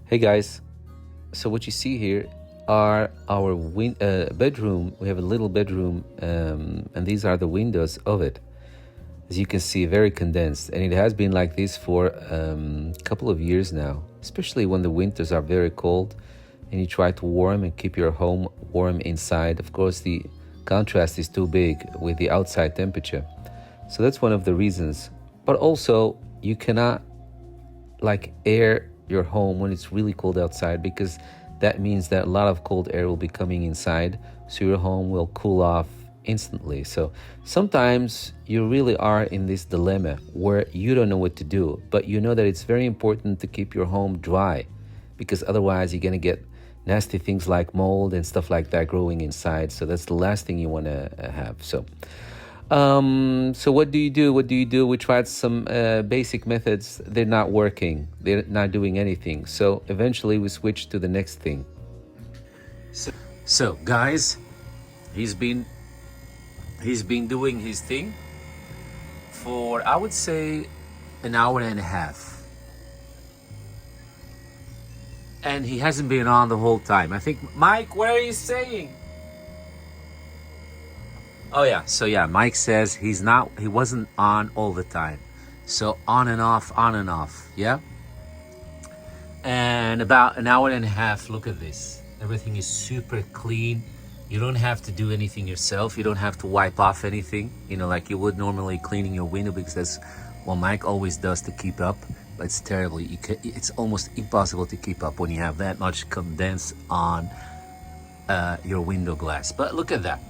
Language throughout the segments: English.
Hey guys, so what you see here are our bedroom. We have a little bedroom, and these are the windows of it. As you can see, very condensed, and it has been like this for a couple of years now, especially when the winters are very cold and you try to warm and keep your home warm inside. Of course, the contrast is too big with the outside temperature. So that's one of the reasons. But also, you cannot air your home when it's really cold outside, because that means that a lot of cold air will be coming inside, so your home will cool off instantly. So sometimes you really are in this dilemma where you don't know what to do, but you know that it's very important to keep your home dry, because otherwise you're going to get nasty things like mold and stuff like that growing inside. So that's the last thing you want to have. So what do you do? We tried some basic methods. They're not working. They're not doing anything. So eventually we switched to the next thing. So guys, he's been doing his thing for, I would say, an hour and a half. And he hasn't been on the whole time. I think, Mike, what are you saying? Oh yeah, so yeah, Mike says he wasn't on all the time. So on and off, yeah? And about an hour and a half, look at this. Everything is super clean. You don't have to do anything yourself. You don't have to wipe off anything, like you would normally cleaning your window, because that's what Mike always does to keep up. But it's terrible. It's almost impossible to keep up when you have that much condense on your window glass. But look at that.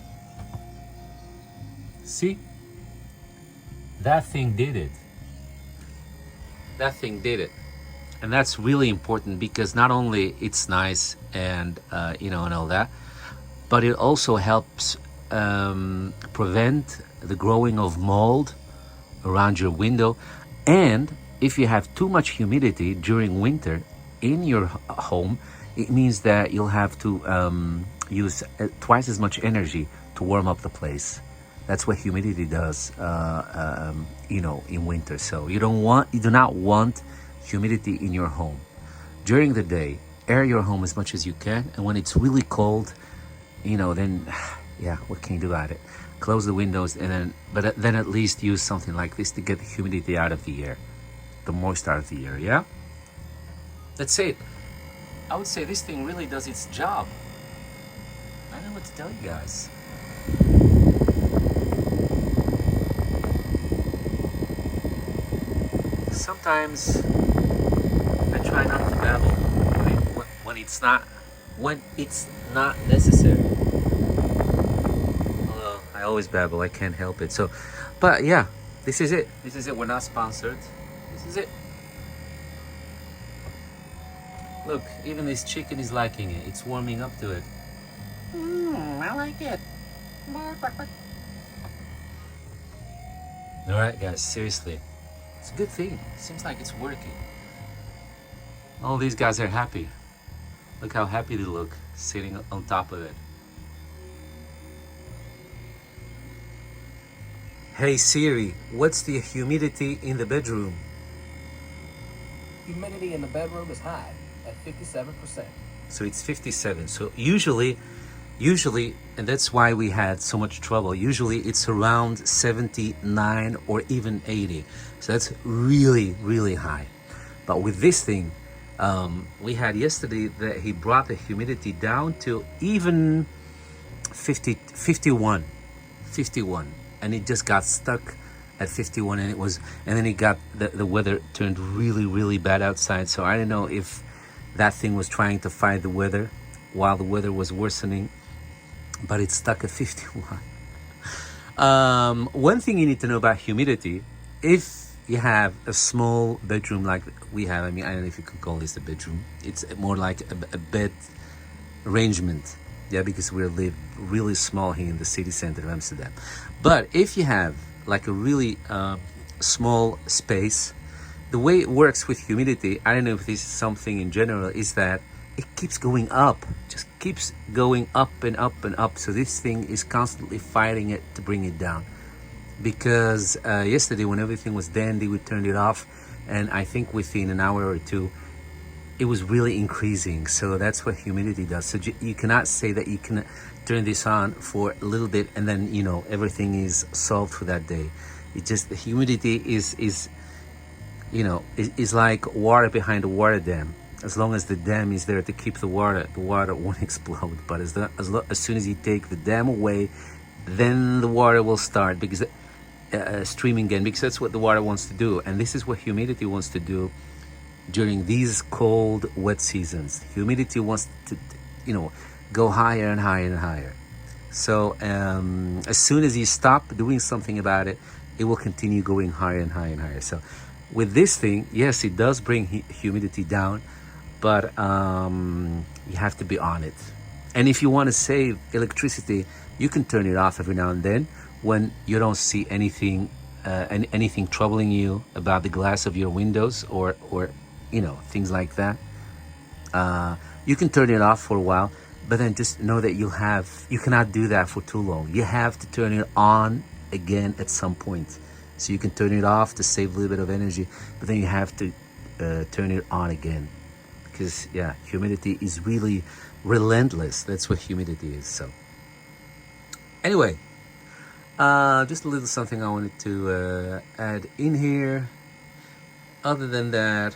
See? That thing did it. And that's really important, because not only it's nice and, and all that, but it also helps prevent the growing of mold around your window. And if you have too much humidity during winter in your home, it means that you'll have to use twice as much energy to warm up the place. That's what humidity does, in winter. So you do not want humidity in your home. During the day, air your home as much as you can, and when it's really cold, then, yeah, what can you do about it? Close the windows, but then at least use something like this to get the humidity out of the air, the moist out of the air, yeah? That's it. I would say this thing really does its job. I don't know what to tell you guys. Sometimes I try not to babble when it's not necessary. Although I always babble, I can't help it. So, but yeah, this is it. We're not sponsored. This is it. Look, even this chicken is liking it. It's warming up to it. I like it. All right, guys, seriously. It's a good thing. Seems like it's working. All these guys are happy. Look how happy they look, sitting on top of it. Hey Siri, what's the humidity in the bedroom? Humidity in the bedroom is high at 57%. So it's 57. So usually, and that's why we had so much trouble, usually it's around 79 or even 80. So that's really, really high. But with this thing, we had yesterday that he brought the humidity down to even 51, and it just got stuck at 51, and then it got the weather turned really, really bad outside. So I don't know if that thing was trying to fight the weather while the weather was worsening, but it's stuck at 51. One thing you need to know about humidity, if you have a small bedroom like we have, I don't know if you could call this a bedroom. It's more like a bed arrangement, yeah, because we live really small here in the city center of Amsterdam. But if you have like a really small space, the way it works with humidity, I don't know if this is something in general, is that it keeps going up, just keeps going up and up and up. So this thing is constantly fighting it to bring it down. Because yesterday when everything was dandy, we turned it off, and I think within an hour or two it was really increasing. So that's what humidity does. So you cannot say that you can turn this on for a little bit and then, you know, everything is solved for that day. It just, the humidity is you know, is like water behind a water dam. As long as the dam is there to keep the water won't explode. But as soon as you take the dam away, then the water will start because streaming again, because that's what the water wants to do. And this is what humidity wants to do during these cold, wet seasons. Humidity wants to, you know, go higher and higher and higher. So as soon as you stop doing something about it, it will continue going higher and higher and higher. So with this thing, yes, it does bring humidity down, but you have to be on it. And if you want to save electricity, you can turn it off every now and then when you don't see anything anything troubling you about the glass of your windows or you know, things like that. You can turn it off for a while, but then just know that you cannot do that for too long. You have to turn it on again at some point. So you can turn it off to save a little bit of energy, but then you have to turn it on again, because yeah, humidity is really relentless. That's what humidity is. So anyway, just a little something I wanted to add in here. Other than that,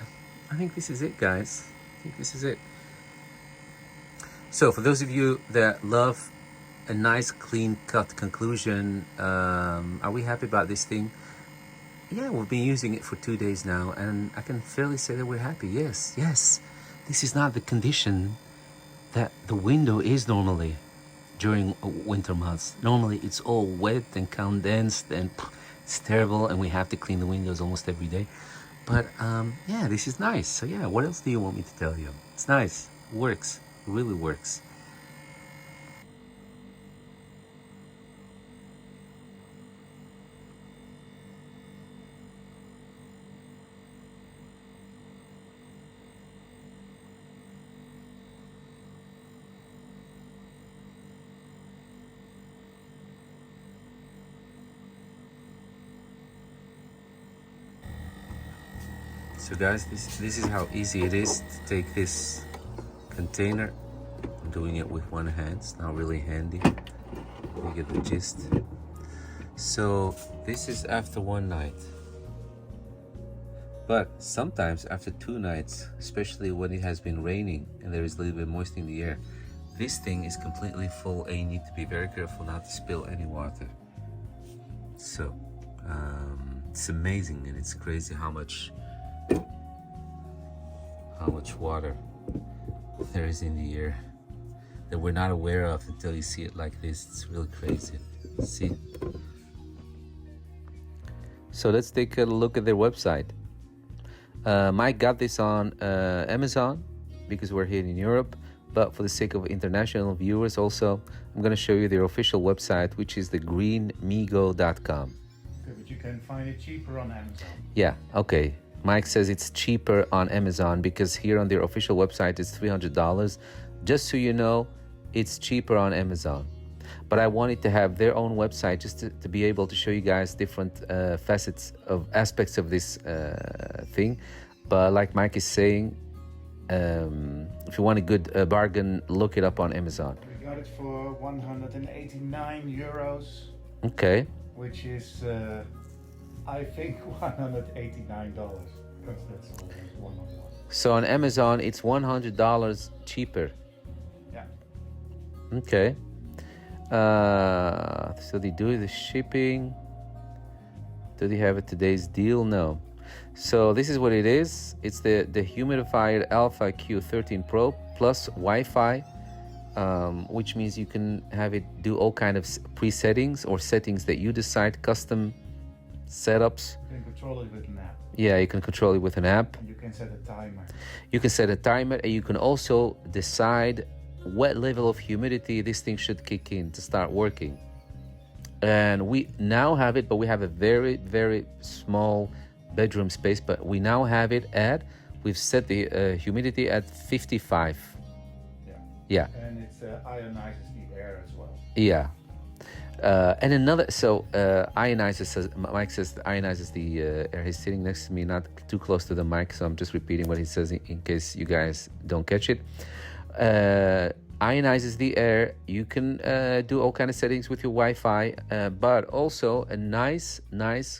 I think this is it, guys. I think this is it. So for those of you that love a nice clean cut conclusion, are we happy about this thing? Yeah, we've been using it for 2 days now, and I can fairly say that we're happy. Yes, this is not the condition that the window is normally during winter months. Normally it's all wet and condensed and it's terrible, and we have to clean the windows almost every day. But yeah, this is nice. So yeah, what else do you want me to tell you? It's nice. It works. It really works. So guys, this is how easy it is to take this container. I'm doing it with one hand. It's not really handy. You get the gist. So this is after one night. But sometimes after 2 nights, especially when it has been raining and there is a little bit moist in the air, this thing is completely full and you need to be very careful not to spill any water. So it's amazing, and it's crazy how much water there is in the air that we're not aware of until you see it like this. It's really crazy. See? So let's take a look at their website. Mike got this on Amazon because we're here in Europe, but for the sake of international viewers also, I'm going to show you their official website, which is the greenmigo.com. Okay, but you can find it cheaper on Amazon. Yeah, okay. Mike says it's cheaper on Amazon because here on their official website it's $300. Just so you know, it's cheaper on Amazon. But I wanted to have their own website just to be able to show you guys different facets of aspects of this thing. But like Mike is saying, if you want a good bargain, look it up on Amazon. We got it for 189 euros. Okay. Which is, I think, $189. Because that's always one on one. So on Amazon, it's $100 cheaper. Yeah. Okay. So they do the shipping. Do they have a today's deal? No. So this is what it is. It's the Dehumidifier Alpha Q13 Pro plus Wi-Fi, which means you can have it do all kind of pre-settings or settings that you decide, custom setups. You can control it with an app. Yeah, you can control it with an app. And you can set a timer. You can set a timer, and you can also decide what level of humidity this thing should kick in to start working. And we now have it, but we have a very, very small bedroom space, but we now have it at, we've set the humidity at 55. Yeah. Yeah. And it ionizes the air as well. Yeah. And another, so ionizes, Mike says ionizes the air. He's sitting next to me, not too close to the mic, so I'm just repeating what he says in case you guys don't catch it. Ionizes the air. You can do all kind of settings with your Wi-Fi, but also a nice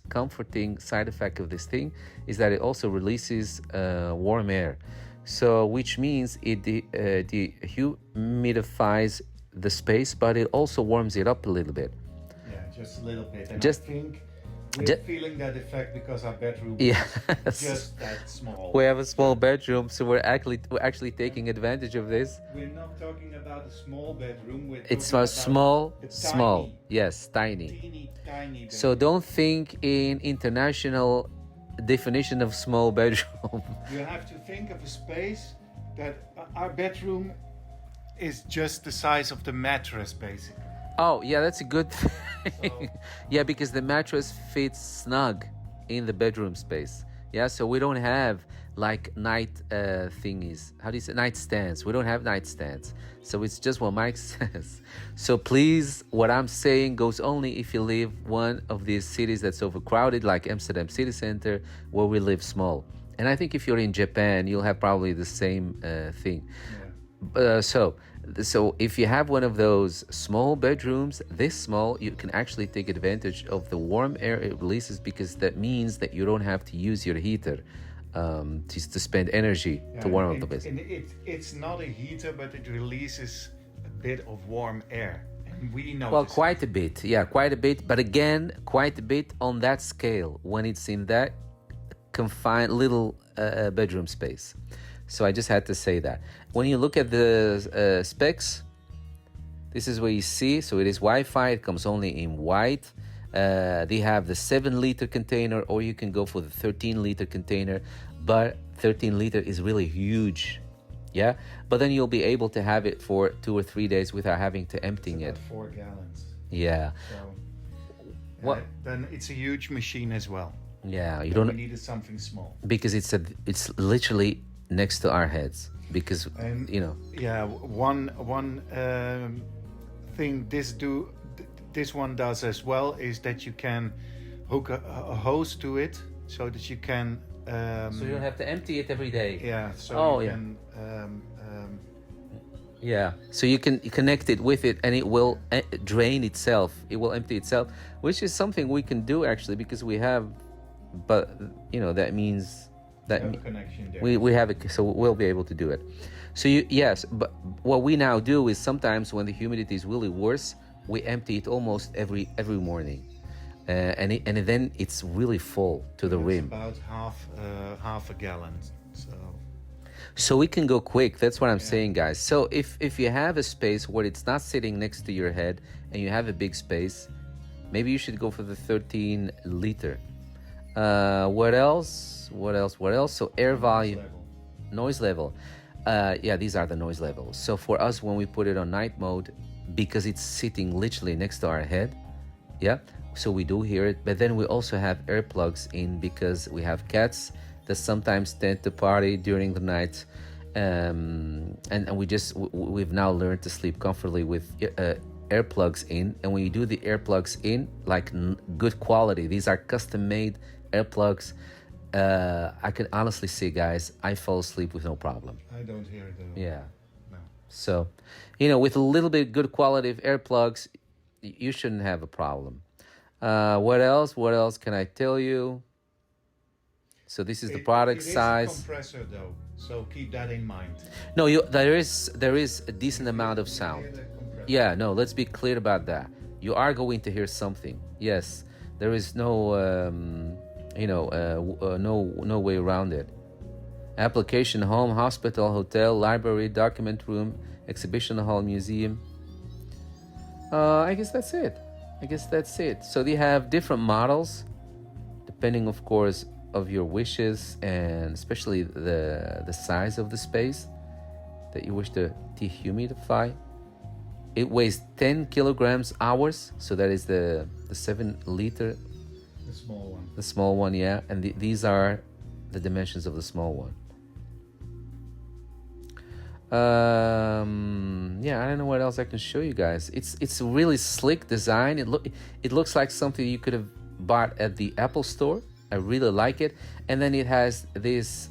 comforting side effect of this thing is that it also releases warm air. So which means it dehumidifies the space, but it also warms it up a little bit. Yeah, just a little bit. And Just- I think we're feeling that effect because our bedroom Yes. is just that small. We have a small bedroom, so we're actually taking advantage of this. We're not talking about a small bedroom. It's talking a small, about a small, tiny, yes, tiny. teeny tiny bedroom. So don't think in international definition of small bedroom. You have to think of a space that our bedroom is just the size of the mattress, basically. Oh, yeah, that's a good thing. So- Yeah, because the mattress fits snug in the bedroom space. Yeah, so we don't have like night thingies. How do you say nightstands? We don't have nightstands. So it's just what Mike says. So please, what I'm saying goes only if you live one of these cities that's overcrowded, like Amsterdam city center, where we live small. And I think if you're in Japan, you'll have probably the same thing. Yeah. So if you have one of those small bedrooms, this small, you can actually take advantage of the warm air it releases, because that means that you don't have to use your heater to spend energy to warm up the place. And it's not a heater, but it releases a bit of warm air. And we know. Well, quite a bit. Yeah, quite a bit. But again, quite a bit on that scale when it's in that confined little bedroom space. So I just had to say that. When you look at the specs, this is where you see. So it is Wi-Fi. It comes only in white. They have the 7-liter container, or you can go for the 13-liter container. But 13-liter is really huge. Yeah. But then you'll be able to have it for 2 or 3 days without having to emptying it. About 4 gallons. Yeah. So What? then it's a huge machine as well. Yeah. You We don't, needed something small. because it's literally next to our heads, because And you know. Yeah, one thing this one does as well is that you can hook a hose to it so that you can. So you don't have to empty it every day. Yeah. So Oh, you yeah. can. Yeah. So you can connect it with it, and it will drain itself. It will empty itself, which is something we can do actually, because we have. But you know that means that have a connection there. we have it, so we'll be able to do it. So yes, but what we now do is sometimes when the humidity is really worse, we empty it almost every morning, and then it's really full to the It's rim. about half a gallon. So we can go quick. That's what I'm saying, guys. So if you have a space where it's not sitting next to your head and you have a big space, maybe you should go for the 13-liter. What else? So air volume, noise level. Yeah, these are the noise levels. So for us, when we put it on night mode, because it's sitting literally next to our head, yeah, so we do hear it. But then we also have earplugs in, because we have cats that sometimes tend to party during the night, and we've now learned to sleep comfortably with earplugs in. And when you do the earplugs in, like good quality, these are custom made earplugs. I can honestly say, guys, I fall asleep with no problem. I don't hear it at all. Yeah. No. So, with a little bit good quality of earplugs, you shouldn't have a problem. What else? What else can I tell you? So this is the product size. It is a compressor though, so keep that in mind. No, there is a decent amount of sound. Yeah, no, let's be clear about that. You are going to hear something. Yes, there is no no way around it. Application: home, hospital, hotel, library, document room, exhibition hall, museum. I guess that's it. So they have different models, depending, of course, of your wishes, and especially the size of the space that you wish to dehumidify. It weighs 10 kilograms hours, so that is the 7-liter. The small one. The small one, yeah. And these are the dimensions of the small one. Yeah, I don't know what else I can show you guys. It's a really slick design. It looks like something you could have bought at the Apple store. I really like it. And then it has this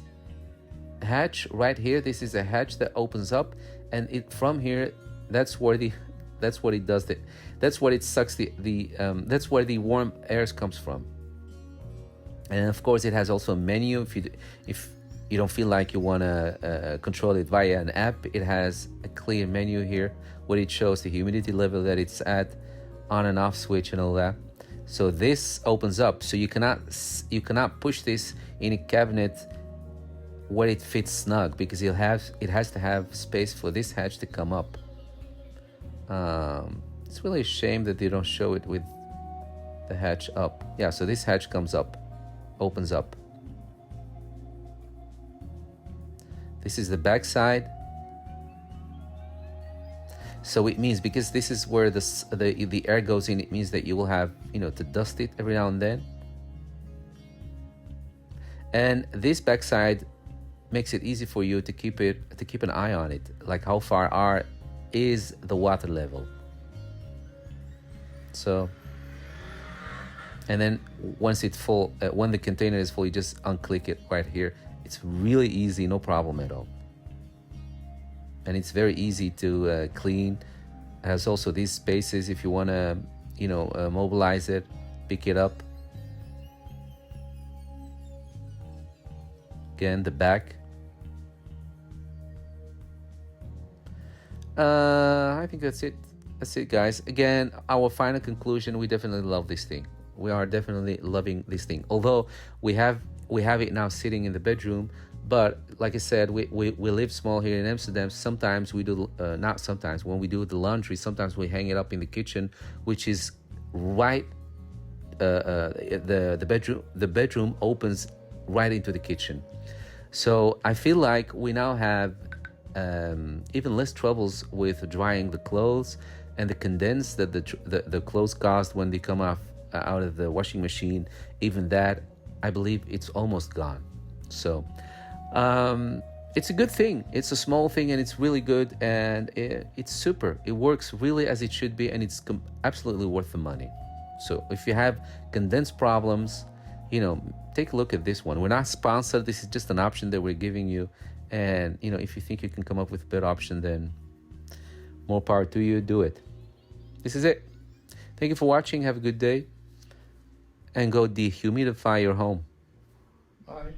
hatch right here. This is a hatch that opens up, and it from here, that's what it does. That's what it sucks that's where the warm air comes from. And of course, it has also a menu. If you don't feel like you want to control it via an app, it has a clear menu here where it shows the humidity level that it's at, on and off switch and all that. So this opens up, so you cannot push this in a cabinet where it fits snug, because it has to have space for this hatch to come up. It's really a shame that they don't show it with the hatch up. Yeah, so this hatch comes up, opens up. This is the back side. So it means, because this is where the air goes in, it means that you will have, to dust it every now and then. And this backside makes it easy for you to keep an eye on it, like how far is the water level. So, and then once it's full, when the container is full, you just unclick it right here. It's really easy, no problem at all. And it's very easy to clean. It has also these spaces if you want to, mobilize it, pick it up. Again, the back. I think that's it. That's it, guys. Again, our final conclusion: we definitely love this thing. We are definitely loving this thing. Although we have it now sitting in the bedroom, but like I said, we live small here in Amsterdam. Sometimes we do, not sometimes, when we do the laundry, sometimes we hang it up in the kitchen, which is right. The bedroom opens right into the kitchen. So I feel like we now have even less troubles with drying the clothes, and the condense that the clothes cause when they come out of the washing machine. Even that, I believe it's almost gone. So it's a good thing. It's a small thing, and it's really good, and it's super. It works really as it should be, and it's absolutely worth the money. So if you have condense problems, take a look at this one. We're not sponsored. This is just an option that we're giving you. And, if you think you can come up with a better option, then more power to you. Do it. This is it. Thank you for watching. Have a good day. And go dehumidify your home. Bye.